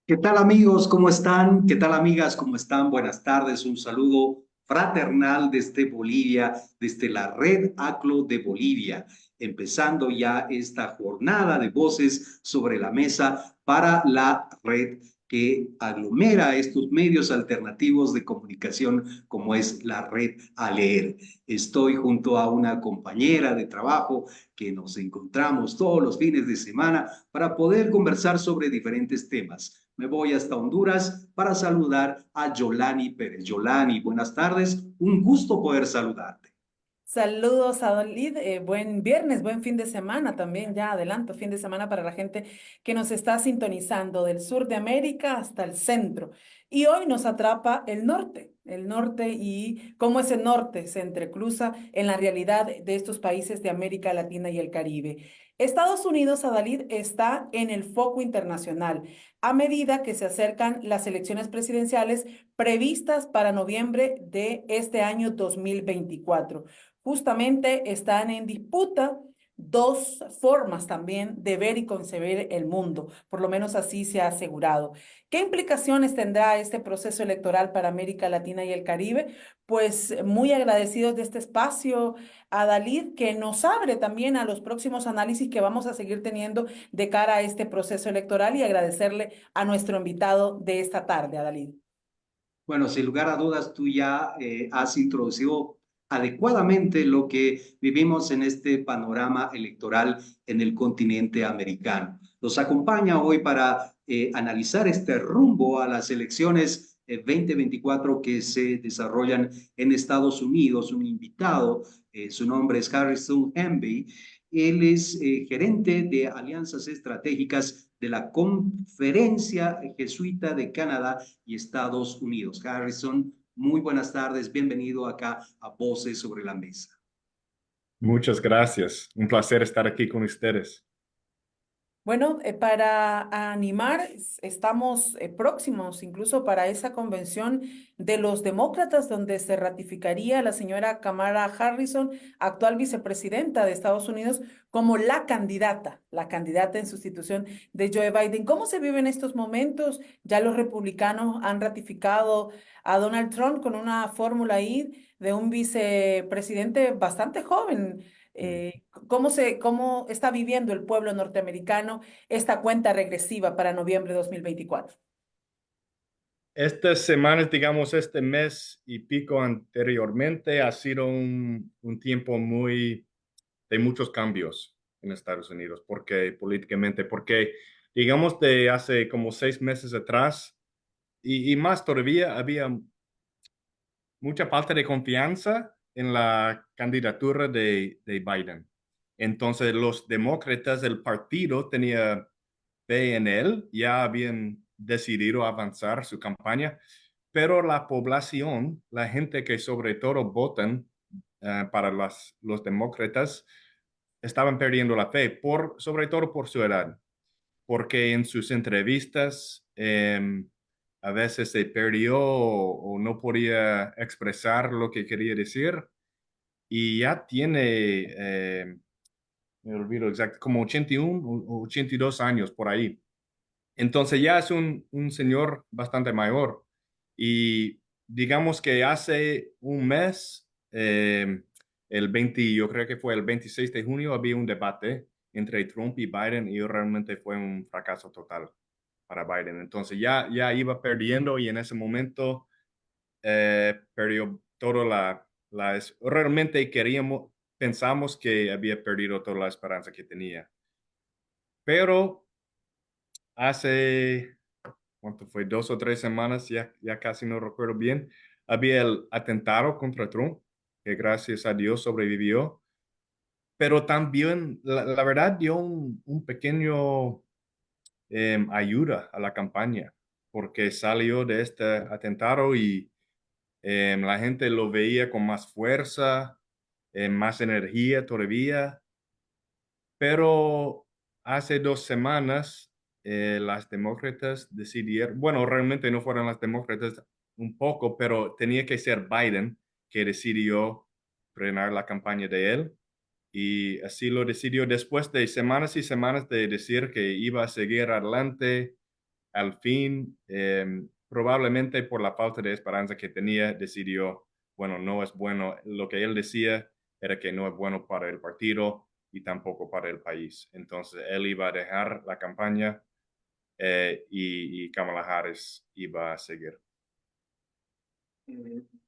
¿Qué tal amigos? ¿Cómo están? ¿Qué tal amigas? ¿Cómo están? Buenas tardes. Un saludo fraternal desde Bolivia, desde la red ACLO de Bolivia, empezando ya esta jornada de voces sobre la mesa para la red que aglomera estos medios alternativos de comunicación como es la red A Leer. Estoy junto a una compañera de trabajo que nos encontramos todos los fines de semana para poder conversar sobre diferentes temas. Me voy hasta Honduras para saludar a Yolani Pérez. Yolani, buenas tardes. Un gusto poder saludarte. Saludos a Don Lid, buen viernes, buen fin de semana también, ya adelanto, fin de semana para la gente que nos está sintonizando del sur de América hasta el centro. Y hoy nos atrapa el norte y cómo ese norte se entrecruza en la realidad de estos países de América Latina y el Caribe. Estados Unidos, Adalid, está en el foco internacional a medida que se acercan las elecciones presidenciales previstas para noviembre de este año 2024. Justamente están en disputa dos formas también de ver y concebir el mundo, por lo menos así se ha asegurado. ¿Qué implicaciones tendrá este proceso electoral para América Latina y el Caribe? Pues muy agradecidos de este espacio a Dalid, que nos abre también a los próximos análisis que vamos a seguir teniendo de cara a este proceso electoral y agradecerle a nuestro invitado de esta tarde, a Dalid. Bueno, sin lugar a dudas, tú ya has introducido adecuadamente lo que vivimos en este panorama electoral en el continente americano. Nos acompaña hoy para analizar este rumbo a las elecciones 2024 que se desarrollan en Estados Unidos, un invitado, su nombre es Harrison Hemby. Él es gerente de alianzas estratégicas de la Conferencia Jesuita de Canadá y Estados Unidos. Harrison, muy buenas tardes, bienvenido acá a Voces sobre la Mesa. Muchas gracias. Un placer estar aquí con ustedes. Bueno, para animar, estamos próximos incluso para esa convención de los demócratas, donde se ratificaría a la señora Kamala Harrison, actual vicepresidenta de Estados Unidos, como la candidata en sustitución de Joe Biden. ¿Cómo se vive en estos momentos? Ya los republicanos han ratificado a Donald Trump con una fórmula ahí de un vicepresidente bastante joven. ¿Cómo está viviendo el pueblo norteamericano esta cuenta regresiva para noviembre de 2024? Estas semanas, digamos, este mes y pico anteriormente ha sido un tiempo de muchos cambios en Estados Unidos, porque políticamente, porque digamos de hace como 6 meses atrás y más todavía había mucha falta de confianza en la candidatura de Biden. Entonces los demócratas, el partido tenía fe en él, ya habían decidido avanzar su campaña, pero la población, la gente que sobre todo votan para los demócratas, estaban perdiendo la fe, sobre todo por su edad, porque en sus entrevistas a veces se perdió o no podía expresar lo que quería decir y ya tiene, me olvido exacto, como 81 o 82 años por ahí. Entonces ya es un señor bastante mayor y digamos que hace un mes, el 20, yo creo que fue el 26 de junio, había un debate entre Trump y Biden y realmente fue un fracaso total para Biden. Entonces ya iba perdiendo y en ese momento perdió toda realmente pensamos que había perdido toda la esperanza que tenía. Pero hace ¿cuánto fue? 2 o 3 semanas, ya casi no recuerdo bien, había el atentado contra Trump, que gracias a Dios sobrevivió, pero también, la verdad, dio un pequeño ayuda a la campaña, porque salió de este atentado y la gente lo veía con más fuerza, más energía todavía, pero hace 2 semanas las demócratas decidieron, bueno, realmente no fueron las demócratas un poco, pero tenía que ser Biden que decidió frenar la campaña de él. Y así lo decidió después de semanas y semanas de decir que iba a seguir adelante al fin, probablemente por la falta de esperanza que tenía, decidió, bueno, no es bueno. Lo que él decía era que no es bueno para el partido y tampoco para el país. Entonces, él iba a dejar la campaña y Kamala Harris iba a seguir.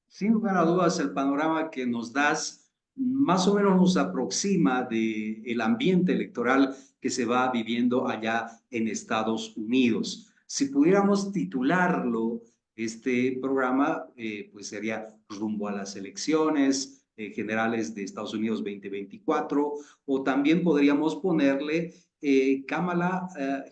Sin lugar a dudas, el panorama que nos das más o menos nos aproxima de el ambiente electoral que se va viviendo allá en Estados Unidos. Si pudiéramos titularlo, este programa, pues sería Rumbo a las elecciones generales de Estados Unidos 2024, o también podríamos ponerle Kamala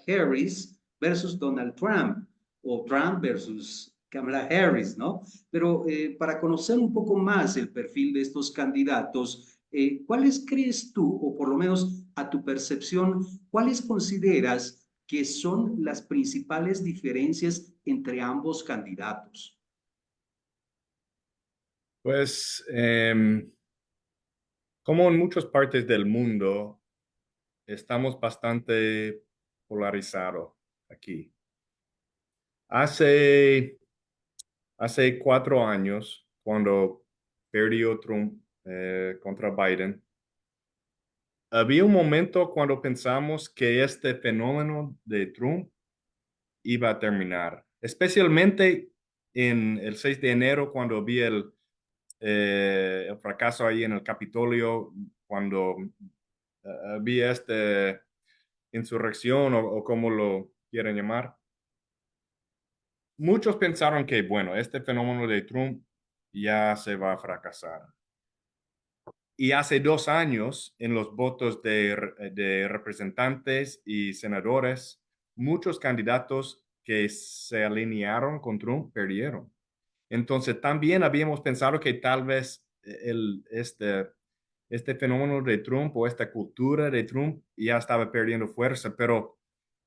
Harris versus Donald Trump, o Trump versus Kamala Harris, ¿no? Pero para conocer un poco más el perfil de estos candidatos, ¿cuáles crees tú, o por lo menos a tu percepción, cuáles consideras que son las principales diferencias entre ambos candidatos? Pues, como en muchas partes del mundo, estamos bastante polarizados aquí. Hace 4 años, cuando perdió Trump contra Biden, había un momento cuando pensamos que este fenómeno de Trump iba a terminar, especialmente en el 6 de enero, cuando vi el fracaso ahí en el Capitolio, cuando vi esta insurrección o como lo quieren llamar. Muchos pensaron que, bueno, este fenómeno de Trump ya se va a fracasar. Y hace 2 años, en los votos de representantes y senadores, muchos candidatos que se alinearon con Trump perdieron. Entonces, también habíamos pensado que tal vez este fenómeno de Trump o esta cultura de Trump ya estaba perdiendo fuerza, pero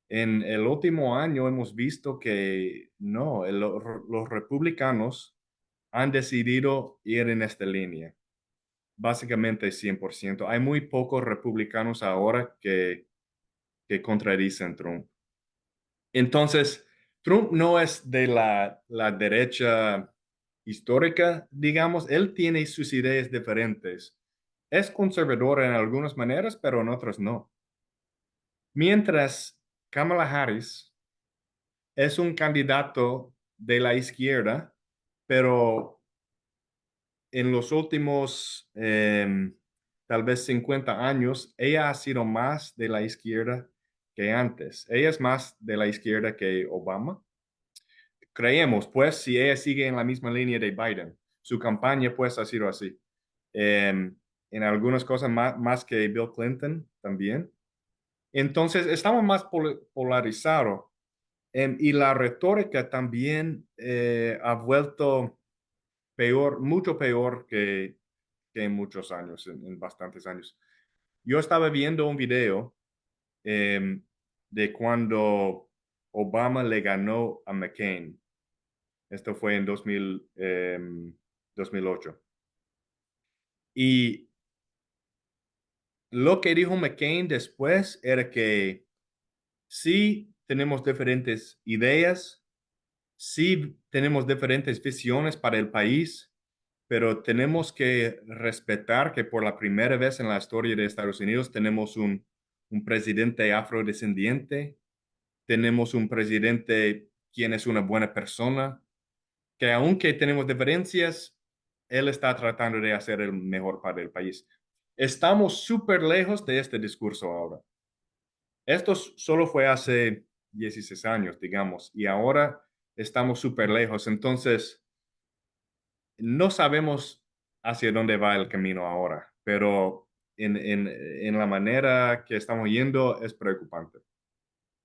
en el último año hemos visto que no, los republicanos han decidido ir en esta línea, básicamente 100%. Hay muy pocos republicanos ahora que contradicen Trump. Entonces, Trump no es de la derecha histórica, digamos, él tiene sus ideas diferentes. Es conservador en algunas maneras, pero en otras no. Mientras Kamala Harris es un candidato de la izquierda, pero en los últimos tal vez 50 años, ella ha sido más de la izquierda que antes. Ella es más de la izquierda que Obama. Creemos, pues, si ella sigue en la misma línea de Biden, su campaña pues ha sido así. En algunas cosas más que Bill Clinton también. Entonces, estamos más polarizados. Y la retórica también ha vuelto peor, mucho peor que en muchos años, en bastantes años. Yo estaba viendo un video de cuando Obama le ganó a McCain. Esto fue en 2008. Y lo que dijo McCain después era que sí tenemos diferentes ideas, sí tenemos diferentes visiones para el país, pero tenemos que respetar que por la primera vez en la historia de Estados Unidos tenemos un presidente afrodescendiente, tenemos un presidente quien es una buena persona, que aunque tenemos diferencias, él está tratando de hacer el mejor para el país. Estamos súper lejos de este discurso ahora. Esto solo fue hace 16 años, digamos, y ahora estamos súper lejos. Entonces, no sabemos hacia dónde va el camino ahora, pero en la manera que estamos yendo es preocupante.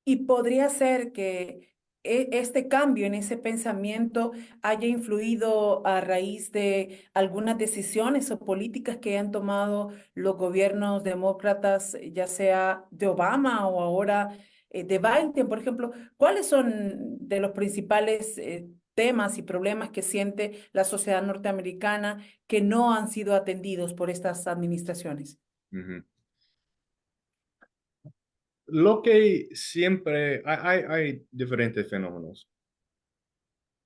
Y podría ser que este cambio en ese pensamiento haya influido a raíz de algunas decisiones o políticas que han tomado los gobiernos demócratas, ya sea de Obama o ahora de Biden, por ejemplo. ¿Cuáles son de los principales temas y problemas que siente la sociedad norteamericana que no han sido atendidos por estas administraciones? Ujú. Lo que siempre, hay diferentes fenómenos.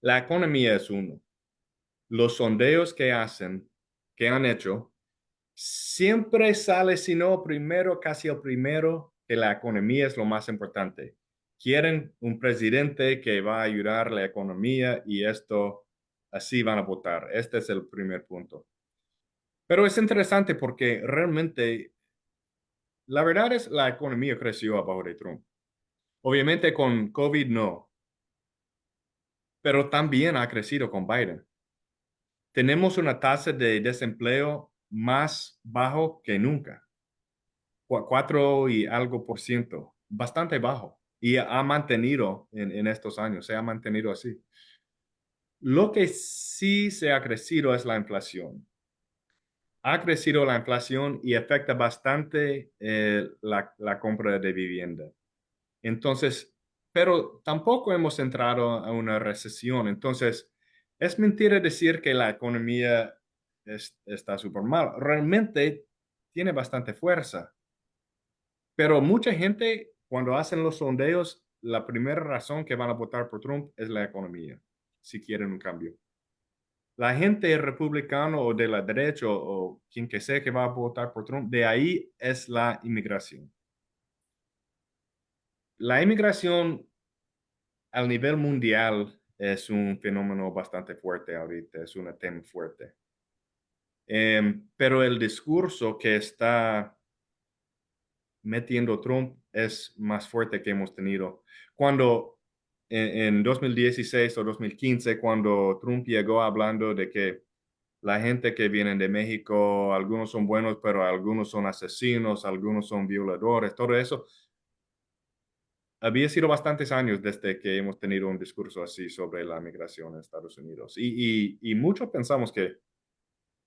La economía es uno. Los sondeos que han hecho, siempre sale, si no primero, casi el primero, que la economía es lo más importante. Quieren un presidente que va a ayudar la economía y esto, así van a votar. Este es el primer punto. Pero es interesante porque realmente, la verdad es la economía creció abajo de Trump. Obviamente con COVID no, pero también ha crecido con Biden. Tenemos una tasa de desempleo más bajo que nunca, 4 y algo %, bastante bajo. Y ha mantenido en estos años, se ha mantenido así. Lo que sí se ha crecido es la inflación. Ha crecido la inflación y afecta bastante la compra de vivienda. Entonces, pero tampoco hemos entrado a una recesión. Entonces, es mentira decir que la economía está súper mal. Realmente tiene bastante fuerza. Pero mucha gente, cuando hacen los sondeos, la primera razón que van a votar por Trump es la economía, si quieren un cambio. La gente republicana o de la derecha o quien que sea que va a votar por Trump, de ahí es la inmigración. La inmigración al nivel mundial es un fenómeno bastante fuerte ahorita, es un tema fuerte. Pero el discurso que está metiendo Trump es más fuerte que hemos tenido. Cuando en 2016 o 2015, cuando Trump llegó hablando de que la gente que viene de México, algunos son buenos, pero algunos son asesinos, algunos son violadores, todo eso, había sido bastantes años desde que hemos tenido un discurso así sobre la migración en Estados Unidos. Y muchos pensamos que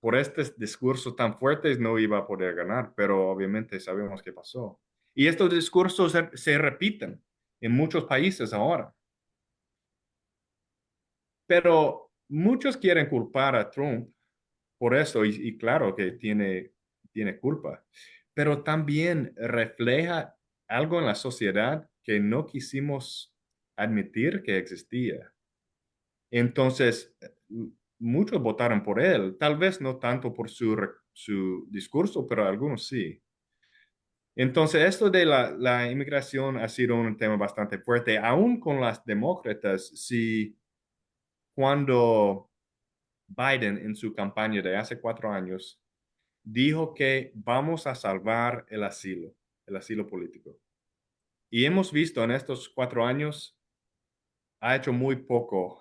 por este discurso tan fuertes no iba a poder ganar, pero obviamente sabemos qué pasó. Y estos discursos se repiten en muchos países ahora. Pero muchos quieren culpar a Trump por eso, y claro que tiene culpa, pero también refleja algo en la sociedad que no quisimos admitir que existía. Entonces, muchos votaron por él, tal vez no tanto por su discurso, pero algunos sí. Entonces, esto de la inmigración ha sido un tema bastante fuerte, aún con las demócratas, si cuando Biden en su campaña de hace 4 años dijo que vamos a salvar el asilo político. Y hemos visto en estos 4 años, ha hecho muy poco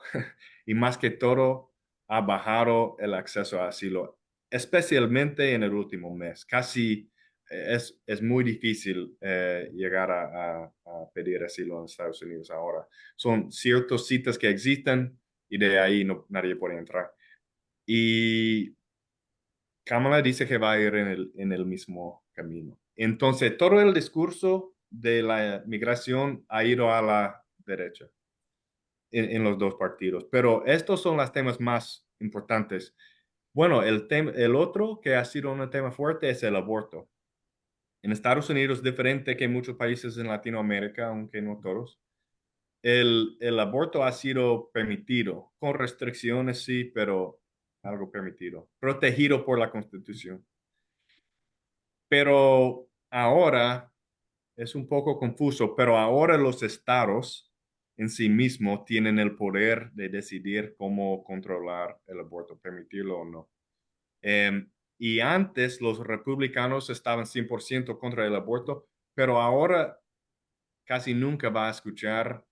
y más que todo ha bajado el acceso a asilo, especialmente en el último mes. Casi es muy difícil llegar a pedir asilo en Estados Unidos ahora. Son ciertos sitios que existen y de ahí nadie puede entrar. Y Kamala dice que va a ir en el mismo camino. Entonces, todo el discurso de la migración ha ido a la derecha en los dos partidos. Pero estos son los temas más importantes. Bueno, el otro que ha sido un tema fuerte es el aborto. En Estados Unidos, diferente que en muchos países en Latinoamérica, aunque no todos, el aborto ha sido permitido, con restricciones sí, pero algo permitido, protegido por la Constitución. Pero ahora es un poco confuso, pero ahora los estados en sí mismos tienen el poder de decidir cómo controlar el aborto, permitirlo o no. Y antes los republicanos estaban 100% contra el aborto, pero ahora casi nunca va a escuchar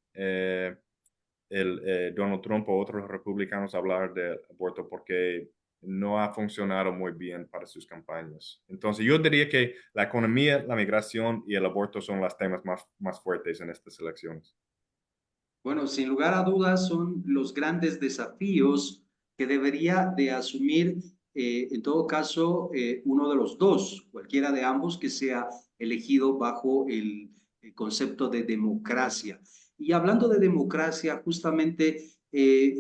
Donald Trump o otros republicanos hablar de aborto porque no ha funcionado muy bien para sus campañas. Entonces, yo diría que la economía, la migración y el aborto son los temas más fuertes en estas elecciones. Bueno, sin lugar a dudas son los grandes desafíos que debería de asumir, en todo caso, uno de los dos, cualquiera de ambos que sea elegido bajo el concepto de democracia. Y hablando de democracia, justamente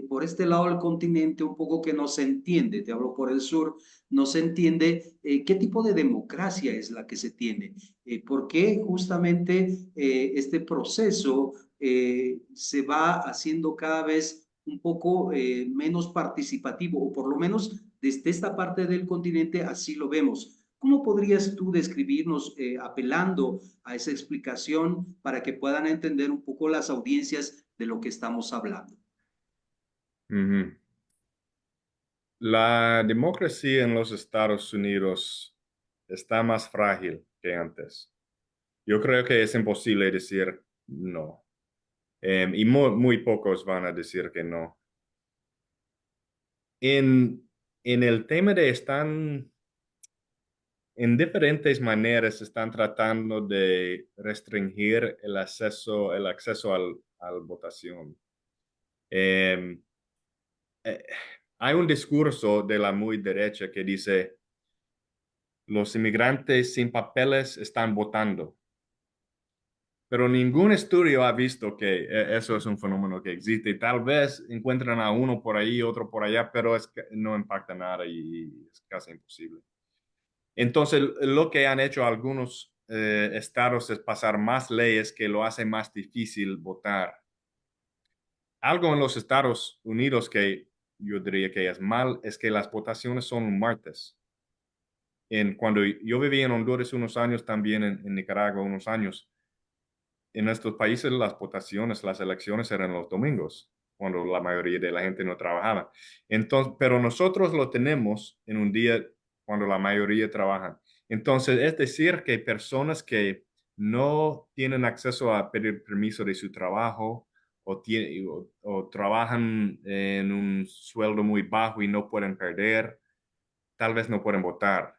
por este lado del continente un poco que no se entiende, te hablo por el sur, no se entiende qué tipo de democracia es la que se tiene, por qué justamente este proceso se va haciendo cada vez un poco menos participativo, o por lo menos desde esta parte del continente así lo vemos. ¿Cómo podrías tú describirnos, apelando a esa explicación para que puedan entender un poco las audiencias de lo que estamos hablando? Ujú. La democracia en los Estados Unidos está más frágil que antes. Yo creo que es imposible decir no. Y muy pocos van a decir que no. En, en el tema de están, en diferentes maneras están tratando de restringir el acceso al votación. Eh, eh, Hay un discurso de la muy derecha que dice, los inmigrantes sin papeles están votando. Pero ningún estudio ha visto que eso es un fenómeno que existe. Tal vez encuentran a uno por ahí, otro por allá, pero no impacta nada y es casi imposible. Entonces, lo que han hecho algunos estados es pasar más leyes que lo hacen más difícil votar. Algo en los Estados Unidos que yo diría que es mal es que las votaciones son un martes. Cuando yo viví en Honduras unos años, también en Nicaragua unos años, en estos países las votaciones, las elecciones eran los domingos, cuando la mayoría de la gente no trabajaba. Entonces, pero nosotros lo tenemos en un día cuando la mayoría trabajan. Entonces, es decir, que personas que no tienen acceso a pedir permiso de su trabajo o trabajan en un sueldo muy bajo y no pueden perder, tal vez no pueden votar.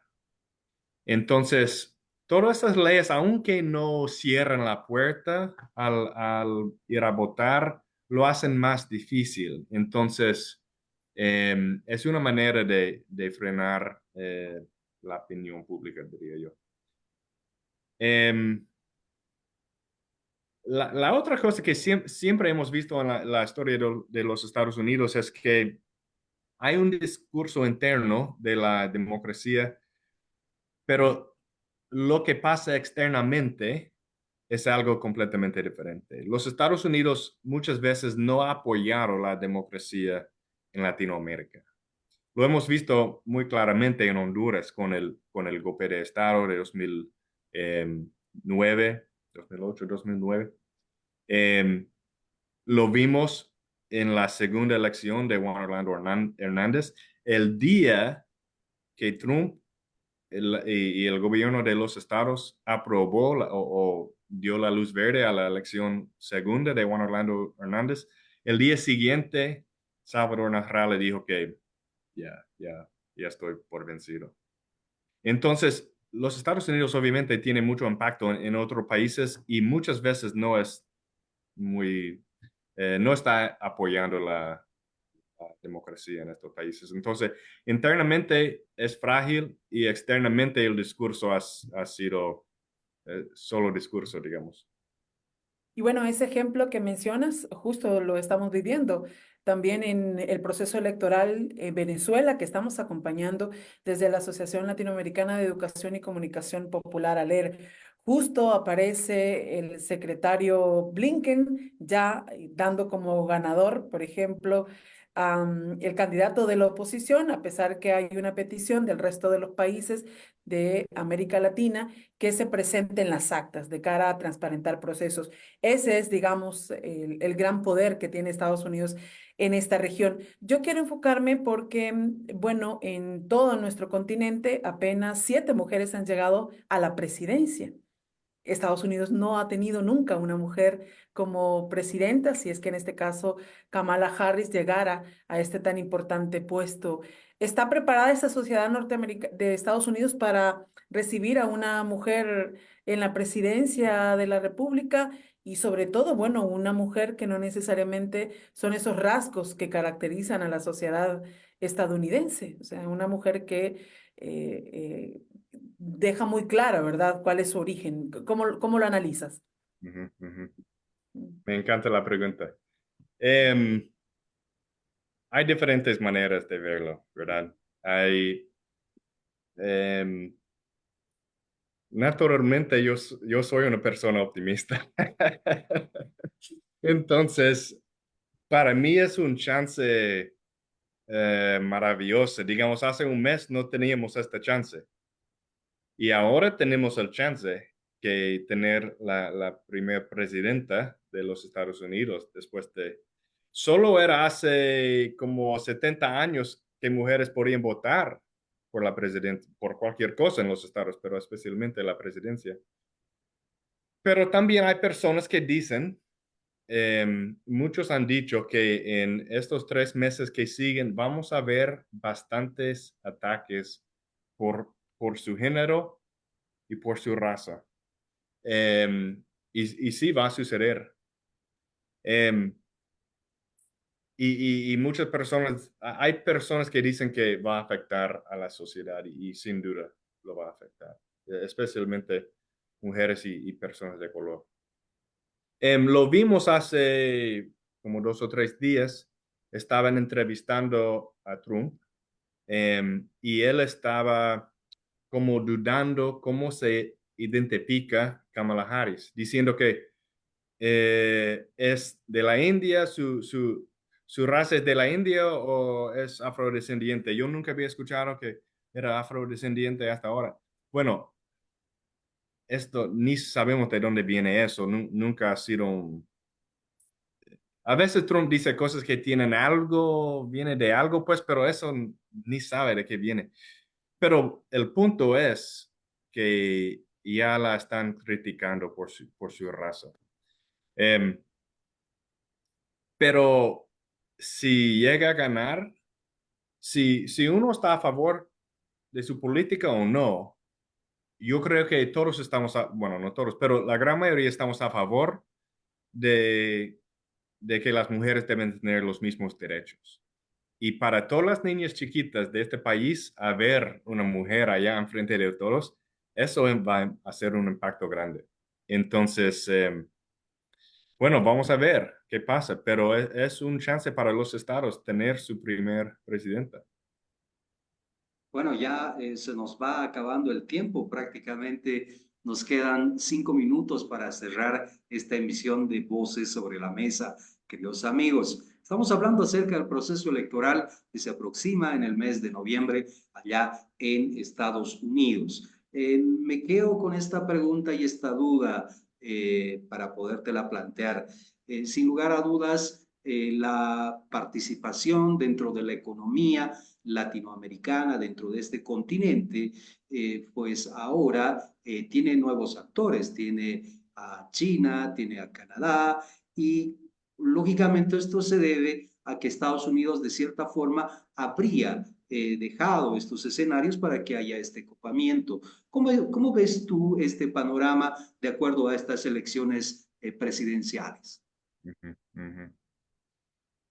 Entonces, todas estas leyes, aunque no cierran la puerta al ir a votar, lo hacen más difícil. Entonces, es una manera de frenar la opinión pública, diría yo. Em, la otra cosa que siempre hemos visto en la historia de los Estados Unidos es que hay un discurso interno de la democracia, pero lo que pasa externamente es algo completamente diferente. Los Estados Unidos muchas veces no ha apoyado la democracia en Latinoamérica. Lo hemos visto muy claramente en Honduras con el golpe de Estado de 2009, 2008, 2009. Eh, lo vimos en la segunda elección de Juan Orlando Hernández, el día que Trump y el gobierno de los estados aprobó o dio la luz verde a la elección segunda de Juan Orlando Hernández. El día siguiente, Salvador Narra le dijo que ya, ya, ya estoy por vencido. Entonces, los Estados Unidos obviamente tienen mucho impacto en otros países y muchas veces no es muy, no está apoyando la democracia en estos países. Entonces, internamente es frágil y externamente el discurso ha sido solo discurso, digamos. Y bueno, ese ejemplo que mencionas, justo lo estamos viviendo también en el proceso electoral en Venezuela, que estamos acompañando desde la Asociación Latinoamericana de Educación y Comunicación Popular, ALER. Justo aparece el secretario Blinken ya dando como ganador, por ejemplo, el candidato de la oposición, a pesar que hay una petición del resto de los países de América Latina que se presenten las actas de cara a transparentar procesos. Ese es, digamos, el gran poder que tiene Estados Unidos en esta región. Yo quiero enfocarme porque, bueno, en todo nuestro continente apenas 7 mujeres han llegado a la presidencia. Estados Unidos no ha tenido nunca una mujer como presidenta, si es que en este caso Kamala Harris llegara a este tan importante puesto. ¿Está preparada esta sociedad norteamericana de Estados Unidos para recibir a una mujer en la presidencia de la República? Y sobre todo, bueno, una mujer que no necesariamente son esos rasgos que caracterizan a la sociedad estadounidense, o sea, una mujer que deja muy clara, ¿verdad?, cuál es su origen. ¿Cómo lo analizas? Ujú, ujú. Me encanta la pregunta. Em, hay diferentes maneras de verlo, ¿verdad? Hay, em, naturalmente yo soy una persona optimista. Entonces, para mí es un chance maravilloso. Digamos, hace un mes no teníamos esta chance y ahora tenemos el chance que tener la primera presidenta de los Estados Unidos después de... Solo era hace como 70 años que mujeres podían votar por la presidencia, por cualquier cosa en los estados, pero especialmente la presidencia. Pero también hay personas que dicen, muchos han dicho que en estos 3 meses que siguen vamos a ver bastantes ataques por su género y por su raza. Y sí va a suceder. Em, y muchas personas, hay personas que dicen que va a afectar a la sociedad y sin duda lo va a afectar, especialmente mujeres y personas de color. Lo vimos hace como 2 o 3 días. Estaban entrevistando a Trump y él estaba como dudando cómo se identifica Kamala Harris, diciendo que es de la India, su raza es de la India o es afrodescendiente. Yo nunca había escuchado que era afrodescendiente hasta ahora. Bueno, esto ni sabemos de dónde viene eso, nunca ha sido un... A veces Trump dice cosas que tienen algo, viene de algo, pues, pero eso ni sabe de qué viene. Pero el punto es que ya la están criticando por su raza. Em, pero si llega a ganar, si uno está a favor de su política o no, yo creo que todos estamos, bueno, no todos, pero la gran mayoría estamos a favor de, de que las mujeres deben tener los mismos derechos. Y para todas las niñas chiquitas de este país, a ver una mujer allá enfrente de todos, eso va a hacer un impacto grande. Entonces, bueno, vamos a ver qué pasa, pero es un chance para los estados tener su primer presidenta. Bueno, ya se nos va acabando el tiempo, prácticamente nos quedan 5 minutos para cerrar esta emisión de Voces sobre la Mesa, queridos amigos. Estamos hablando acerca del proceso electoral que se aproxima en el mes de noviembre allá en Estados Unidos. Me quedo con esta pregunta y esta duda para podértela plantear. Sin lugar a dudas, la participación dentro de la economía latinoamericana dentro de este continente, pues ahora tiene nuevos actores, tiene a China, tiene a Canadá y lógicamente esto se debe a que Estados Unidos de cierta forma habría dejado estos escenarios para que haya este copamiento. ¿Cómo ves tú este panorama de acuerdo a estas elecciones presidenciales? Ujú, ujú.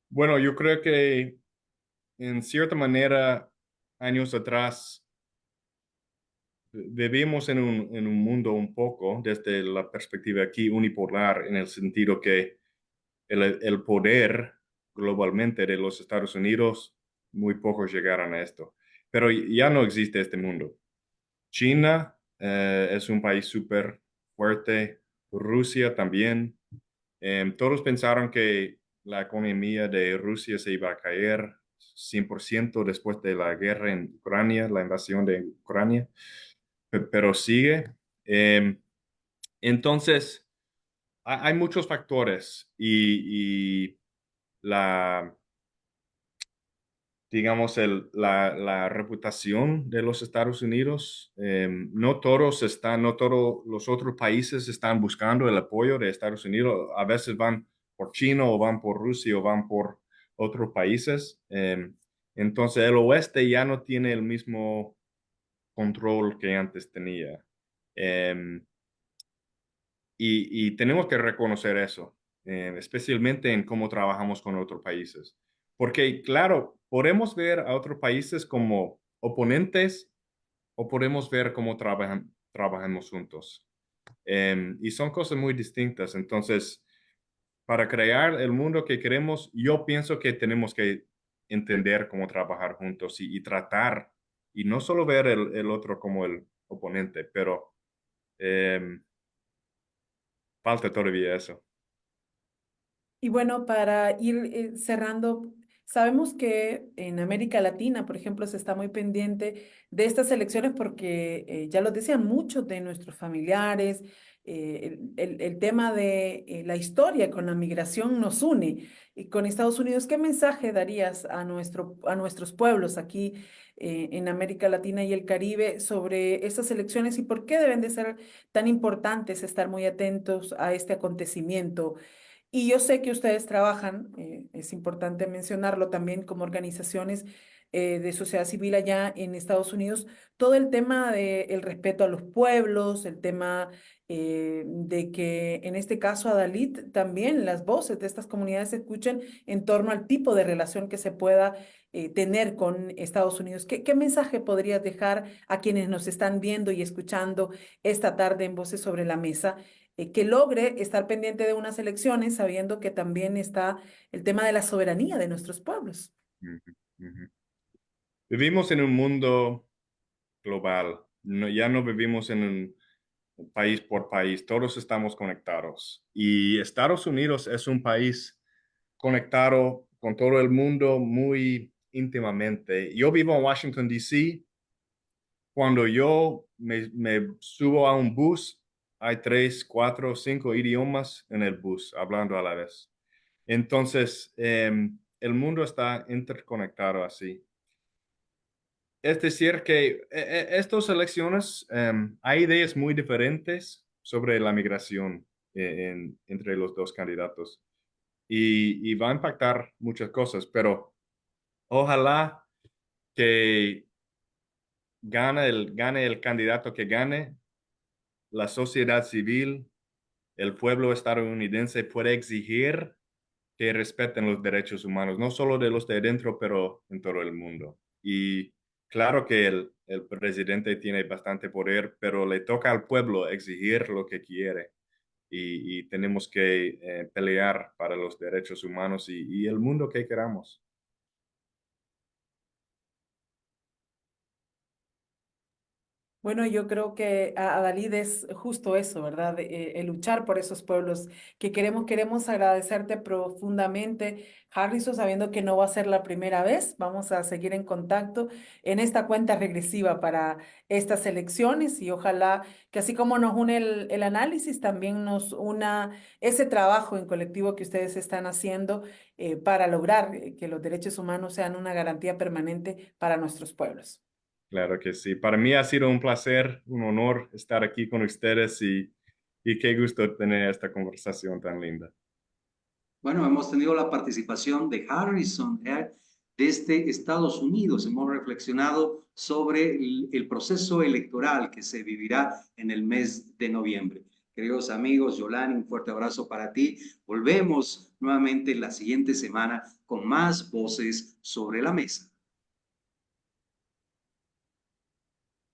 Bueno, yo creo que en cierta manera, años atrás, vivimos en un mundo un poco desde la perspectiva aquí unipolar, en el sentido que el poder globalmente de los Estados Unidos, muy pocos llegaron a esto. Pero ya no existe este mundo. China es un país súper fuerte, Rusia también. Todos pensaron que la economía de Rusia se iba a caer 100% después de la guerra en Ucrania, la invasión de Ucrania, pero sigue. Entonces, hay muchos factores y la, digamos, la reputación de los Estados Unidos. No todos los otros países están buscando el apoyo de Estados Unidos. A veces van por China o van por Rusia o van por otros países. Entonces el oeste ya no tiene el mismo control que antes tenía. Em, y tenemos que reconocer eso, especialmente en cómo trabajamos con otros países. Porque, claro, podemos ver a otros países como oponentes o podemos ver cómo trabajamos juntos. Y son cosas muy distintas. Entonces, para crear el mundo que queremos, yo pienso que tenemos que entender cómo trabajar juntos y tratar, y no solo ver el otro como el oponente, pero falta todavía eso. Y bueno, para ir cerrando, sabemos que en América Latina, por ejemplo, se está muy pendiente de estas elecciones porque, ya lo decían, muchos de nuestros familiares, el tema de la historia con la migración nos une. Y con Estados Unidos, ¿qué mensaje darías a nuestros pueblos aquí en América Latina y el Caribe sobre estas elecciones y por qué deben de ser tan importantes estar muy atentos a este acontecimiento? Y yo sé que ustedes trabajan, es importante mencionarlo también como organizaciones de sociedad civil allá en Estados Unidos, todo el tema del respeto a los pueblos, el tema de que en este caso a Dalit también las voces de estas comunidades se escuchen en torno al tipo de relación que se pueda tener con Estados Unidos. ¿Qué mensaje podrías dejar a quienes nos están viendo y escuchando esta tarde en Voces sobre la Mesa? Que logre estar pendiente de unas elecciones, sabiendo que también está el tema de la soberanía de nuestros pueblos. Ujú, ujú. Vivimos en un mundo global. Ya no vivimos en un país por país. Todos estamos conectados. Y Estados Unidos es un país conectado con todo el mundo muy íntimamente. Yo vivo en Washington, D.C. Cuando yo me subo a un bus, hay 3, 4, 5 idiomas en el bus hablando a la vez. Entonces, el mundo está interconectado así. Es decir, que estas elecciones hay ideas muy diferentes sobre la migración entre los dos candidatos y va a impactar muchas cosas, pero ojalá que gane el candidato que gane, la sociedad civil, el pueblo estadounidense puede exigir que respeten los derechos humanos, no solo de los de adentro, pero en todo el mundo. Y claro que el presidente tiene bastante poder, pero le toca al pueblo exigir lo que quiere. Y tenemos que pelear para los derechos humanos y el mundo que queramos. Bueno, yo creo que a Dalit es justo eso, ¿verdad? El luchar por esos pueblos que queremos agradecerte profundamente, Harrison, sabiendo que no va a ser la primera vez. Vamos a seguir en contacto en esta cuenta regresiva para estas elecciones y ojalá que así como nos une el análisis, también nos una ese trabajo en colectivo que ustedes están haciendo para lograr que los derechos humanos sean una garantía permanente para nuestros pueblos. Claro que sí. Para mí ha sido un placer, un honor estar aquí con ustedes y qué gusto tener esta conversación tan linda. Bueno, hemos tenido la participación de Harrison desde Estados Unidos. Hemos reflexionado sobre el proceso electoral que se vivirá en el mes de noviembre. Queridos amigos, Yolani, un fuerte abrazo para ti. Volvemos nuevamente la siguiente semana con más voces sobre la mesa.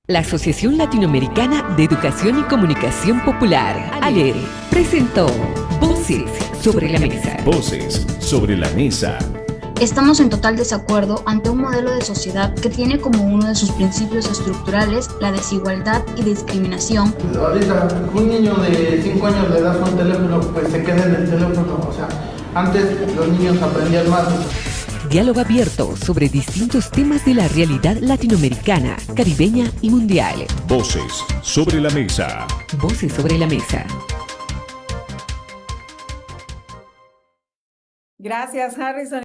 La Asociación Latinoamericana de Educación y Comunicación Popular, ALER, presentó Voces sobre la Mesa. Voces sobre la Mesa. Estamos en total desacuerdo ante un modelo de sociedad que tiene como uno de sus principios estructurales la desigualdad y discriminación. Ahorita un niño de 5 años le das un teléfono, pues se queda en el teléfono. O sea, antes los niños aprendían más. Diálogo abierto sobre distintos temas de la realidad latinoamericana, caribeña y mundial. Voces sobre la Mesa. Voces sobre la Mesa. Gracias, Harrison.